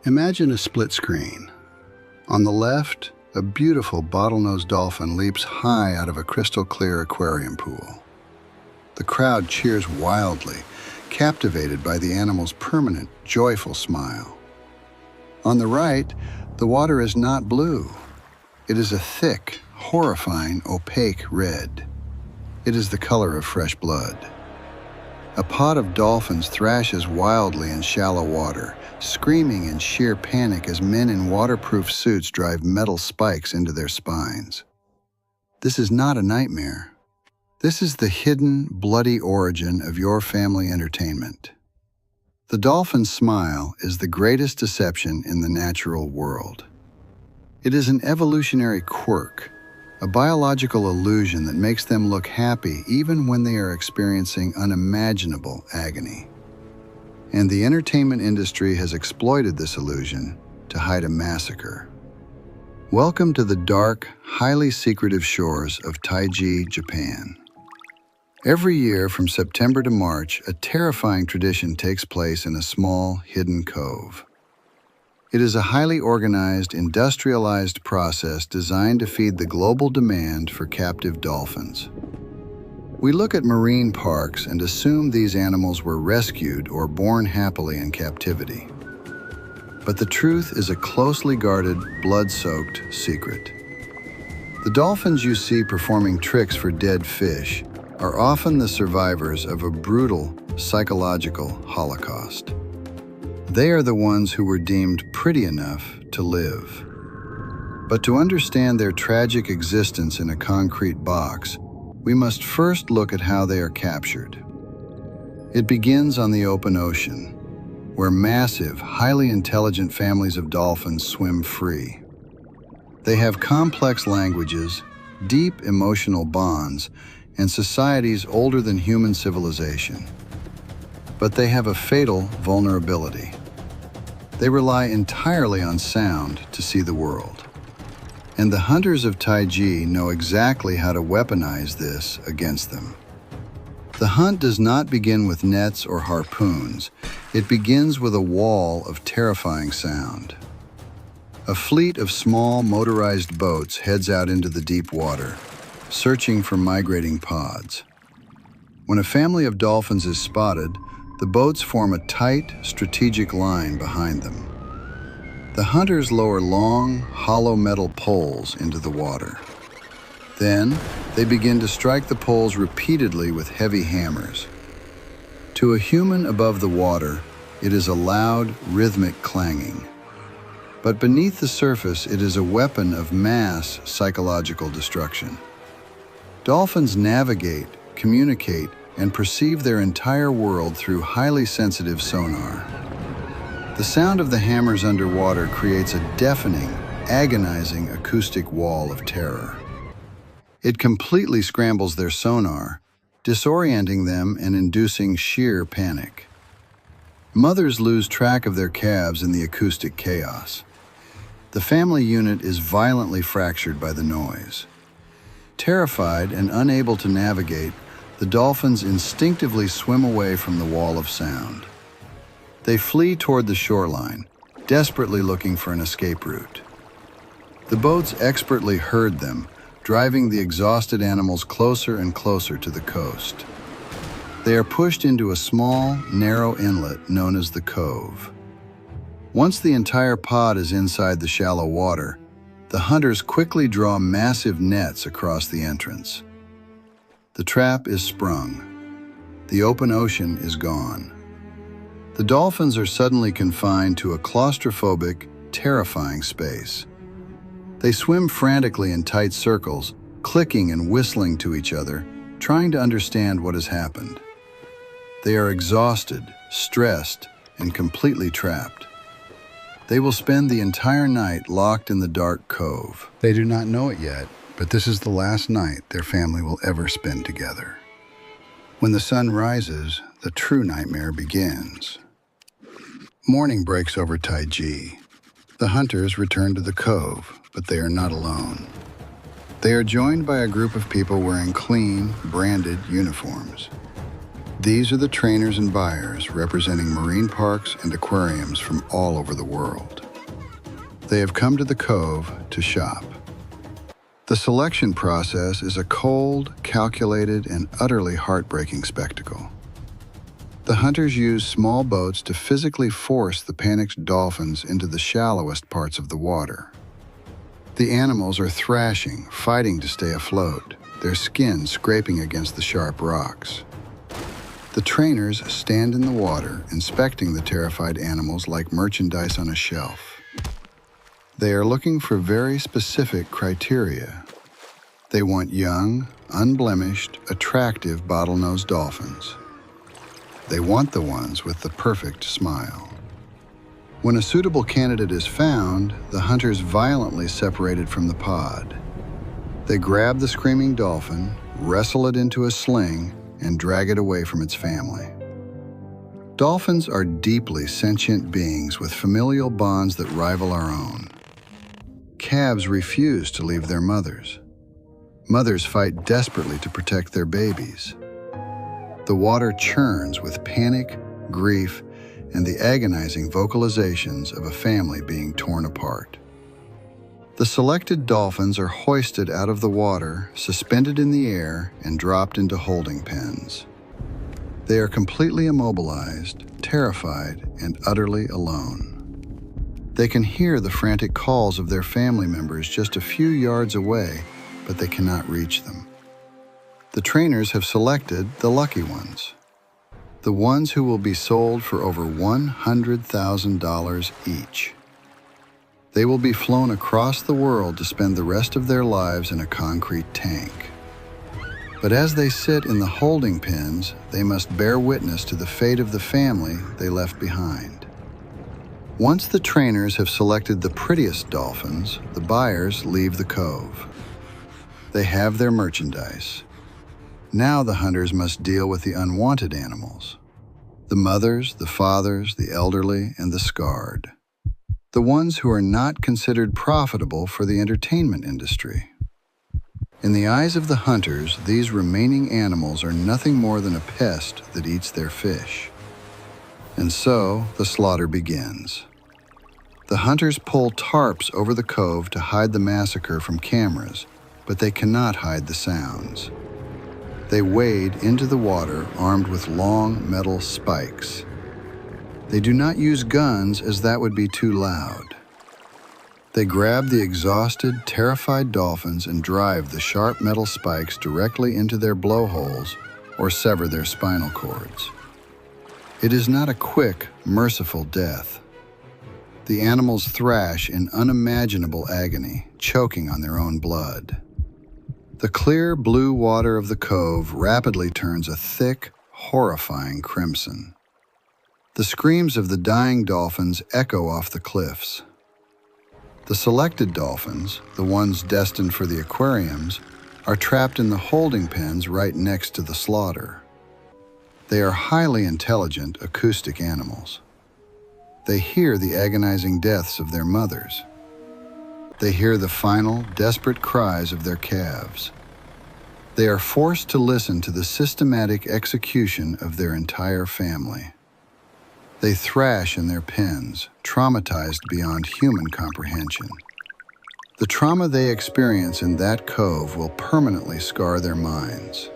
Imagine a split screen. On the left, a beautiful bottlenose dolphin leaps high out of a crystal-clear aquarium pool. The crowd cheers wildly, captivated by the animal's permanent, joyful smile. On the right, the water is not blue. It is a thick, horrifying, opaque red. It is the color of fresh blood. A pod of dolphins thrashes wildly in shallow water, screaming in sheer panic as men in waterproof suits drive metal spikes into their spines. This is not a nightmare. This is the hidden, bloody origin of your family entertainment. The dolphin's smile is the greatest deception in the natural world. It is an evolutionary quirk, a biological illusion that makes them look happy even when they are experiencing unimaginable agony. And the entertainment industry has exploited this illusion to hide a massacre. Welcome to the dark, highly secretive shores of Taiji, Japan. Every year from September to March, a terrifying tradition takes place in a small, hidden cove. It is a highly organized, industrialized process designed to feed the global demand for captive dolphins. We look at marine parks and assume these animals were rescued or born happily in captivity. But the truth is a closely guarded, blood-soaked secret. The dolphins you see performing tricks for dead fish are often the survivors of a brutal psychological holocaust. They are the ones who were deemed pretty enough to live. But to understand their tragic existence in a concrete box, we must first look at how they are captured. It begins on the open ocean, where massive, highly intelligent families of dolphins swim free. They have complex languages, deep emotional bonds, and societies older than human civilization. But they have a fatal vulnerability. They rely entirely on sound to see the world. And the hunters of Taiji know exactly how to weaponize this against them. The hunt does not begin with nets or harpoons. It begins with a wall of terrifying sound. A fleet of small motorized boats heads out into the deep water, searching for migrating pods. When a family of dolphins is spotted, the boats form a tight, strategic line behind them. The hunters lower long, hollow metal poles into the water. Then, they begin to strike the poles repeatedly with heavy hammers. To a human above the water, it is a loud, rhythmic clanging. But beneath the surface, it is a weapon of mass psychological destruction. Dolphins navigate, communicate, and perceive their entire world through highly sensitive sonar. The sound of the hammers underwater creates a deafening, agonizing acoustic wall of terror. It completely scrambles their sonar, disorienting them and inducing sheer panic. Mothers lose track of their calves in the acoustic chaos. The family unit is violently fractured by the noise. Terrified and unable to navigate, the dolphins instinctively swim away from the wall of sound. They flee toward the shoreline, desperately looking for an escape route. The boats expertly herd them, driving the exhausted animals closer and closer to the coast. They are pushed into a small, narrow inlet known as the Cove. Once the entire pod is inside the shallow water, the hunters quickly draw massive nets across the entrance. The trap is sprung. The open ocean is gone. The dolphins are suddenly confined to a claustrophobic, terrifying space. They swim frantically in tight circles, clicking and whistling to each other, trying to understand what has happened. They are exhausted, stressed, and completely trapped. They will spend the entire night locked in the dark cove. They do not know it yet, but this is the last night their family will ever spend together. When the sun rises, the true nightmare begins. Morning breaks over Taiji. The hunters return to the cove, but they are not alone. They are joined by a group of people wearing clean, branded uniforms. These are the trainers and buyers representing marine parks and aquariums from all over the world. They have come to the Cove to shop. The selection process is a cold, calculated, and utterly heartbreaking spectacle. The hunters use small boats to physically force the panicked dolphins into the shallowest parts of the water. The animals are thrashing, fighting to stay afloat, their skin scraping against the sharp rocks. The trainers stand in the water, inspecting the terrified animals like merchandise on a shelf. They are looking for very specific criteria. They want young, unblemished, attractive bottlenose dolphins. They want the ones with the perfect smile. When a suitable candidate is found, the hunters violently separate it from the pod. They grab the screaming dolphin, wrestle it into a sling, and drag it away from its family. Dolphins are deeply sentient beings with familial bonds that rival our own. Calves refuse to leave their mothers. Mothers fight desperately to protect their babies. The water churns with panic, grief, and the agonizing vocalizations of a family being torn apart. The selected dolphins are hoisted out of the water, suspended in the air, and dropped into holding pens. They are completely immobilized, terrified, and utterly alone. They can hear the frantic calls of their family members just a few yards away, but they cannot reach them. The trainers have selected the lucky ones, the ones who will be sold for over $100,000 each. They will be flown across the world to spend the rest of their lives in a concrete tank. But as they sit in the holding pens, they must bear witness to the fate of the family they left behind. Once the trainers have selected the prettiest dolphins, the buyers leave the Cove. They have their merchandise. Now the hunters must deal with the unwanted animals. The mothers, the fathers, the elderly, and the scarred. The ones who are not considered profitable for the entertainment industry. In the eyes of the hunters, these remaining animals are nothing more than a pest that eats their fish. And so, the slaughter begins. The hunters pull tarps over the Cove to hide the massacre from cameras, but they cannot hide the sounds. They wade into the water armed with long metal spikes. They do not use guns as that would be too loud. They grab the exhausted, terrified dolphins and drive the sharp metal spikes directly into their blowholes or sever their spinal cords. It is not a quick, merciful death. The animals thrash in unimaginable agony, choking on their own blood. The clear blue water of the Cove rapidly turns a thick, horrifying crimson. The screams of the dying dolphins echo off the cliffs. The selected dolphins, the ones destined for the aquariums, are trapped in the holding pens right next to the slaughter. They are highly intelligent, acoustic animals. They hear the agonizing deaths of their mothers. They hear the final, desperate cries of their calves. They are forced to listen to the systematic execution of their entire family. They thrash in their pens, traumatized beyond human comprehension. The trauma they experience in that Cove will permanently scar their minds.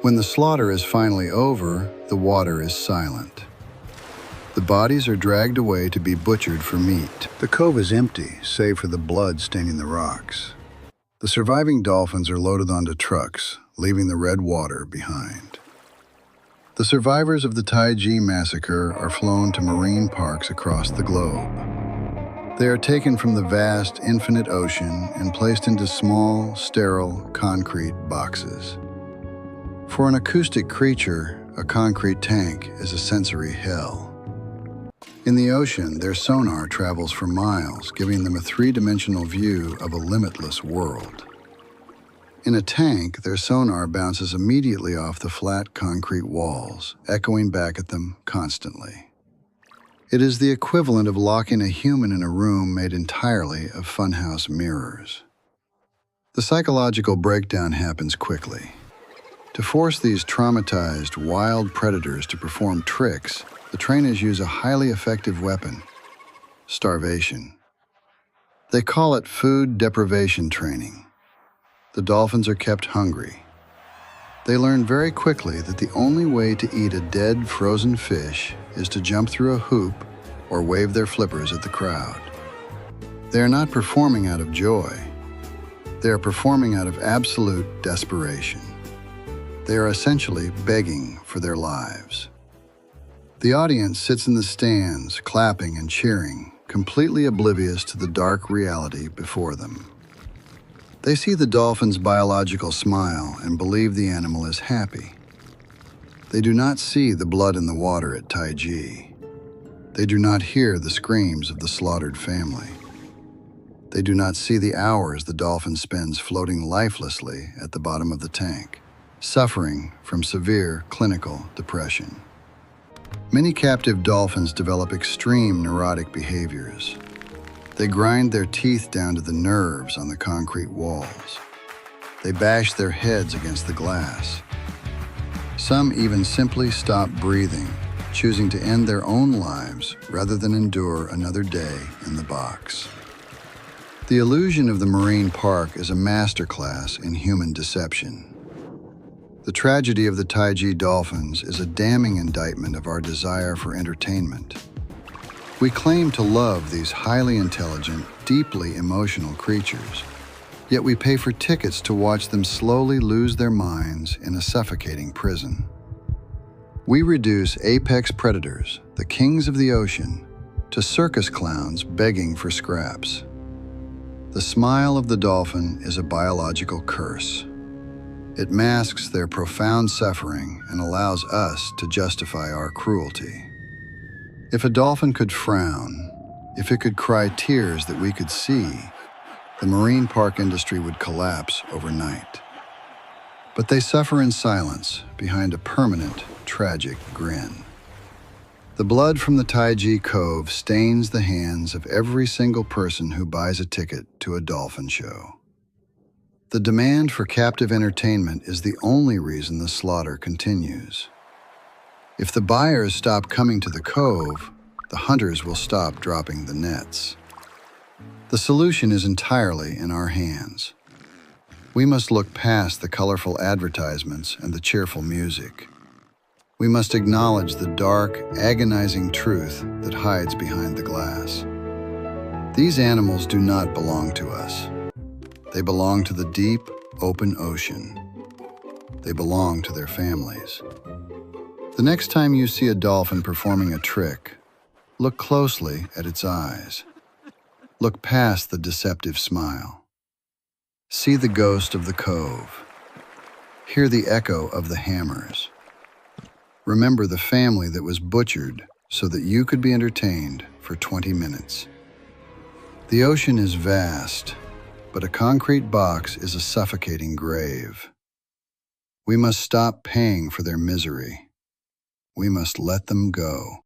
When the slaughter is finally over, the water is silent. The bodies are dragged away to be butchered for meat. The Cove is empty, save for the blood staining the rocks. The surviving dolphins are loaded onto trucks, leaving the red water behind. The survivors of the Taiji massacre are flown to marine parks across the globe. They are taken from the vast, infinite ocean and placed into small, sterile, concrete boxes. For an acoustic creature, a concrete tank is a sensory hell. In the ocean, their sonar travels for miles, giving them a three-dimensional view of a limitless world. In a tank, their sonar bounces immediately off the flat concrete walls, echoing back at them constantly. It is the equivalent of locking a human in a room made entirely of funhouse mirrors. The psychological breakdown happens quickly. To force these traumatized, wild predators to perform tricks, the trainers use a highly effective weapon: starvation. They call it food deprivation training. The dolphins are kept hungry. They learn very quickly that the only way to eat a dead, frozen fish is to jump through a hoop or wave their flippers at the crowd. They are not performing out of joy. They are performing out of absolute desperation. They are essentially begging for their lives. The audience sits in the stands, clapping and cheering, completely oblivious to the dark reality before them. They see the dolphin's biological smile and believe the animal is happy. They do not see the blood in the water at Taiji. They do not hear the screams of the slaughtered family. They do not see the hours the dolphin spends floating lifelessly at the bottom of the tank, suffering from severe clinical depression. Many captive dolphins develop extreme neurotic behaviors. They grind their teeth down to the nerves on the concrete walls. They bash their heads against the glass. Some even simply stop breathing, choosing to end their own lives rather than endure another day in the box. The illusion of the marine park is a masterclass in human deception. The tragedy of the Taiji dolphins is a damning indictment of our desire for entertainment. We claim to love these highly intelligent, deeply emotional creatures, yet we pay for tickets to watch them slowly lose their minds in a suffocating prison. We reduce apex predators, the kings of the ocean, to circus clowns begging for scraps. The smile of the dolphin is a biological curse. It masks their profound suffering and allows us to justify our cruelty. If a dolphin could frown, if it could cry tears that we could see, the marine park industry would collapse overnight. But they suffer in silence behind a permanent, tragic grin. The blood from the Taiji Cove stains the hands of every single person who buys a ticket to a dolphin show. The demand for captive entertainment is the only reason the slaughter continues. If the buyers stop coming to the Cove, the hunters will stop dropping the nets. The solution is entirely in our hands. We must look past the colorful advertisements and the cheerful music. We must acknowledge the dark, agonizing truth that hides behind the glass. These animals do not belong to us. They belong to the deep, open ocean. They belong to their families. The next time you see a dolphin performing a trick, look closely at its eyes. Look past the deceptive smile. See the ghost of the Cove. Hear the echo of the hammers. Remember the family that was butchered so that you could be entertained for 20 minutes. The ocean is vast, but a concrete box is a suffocating grave. We must stop paying for their misery. We must let them go.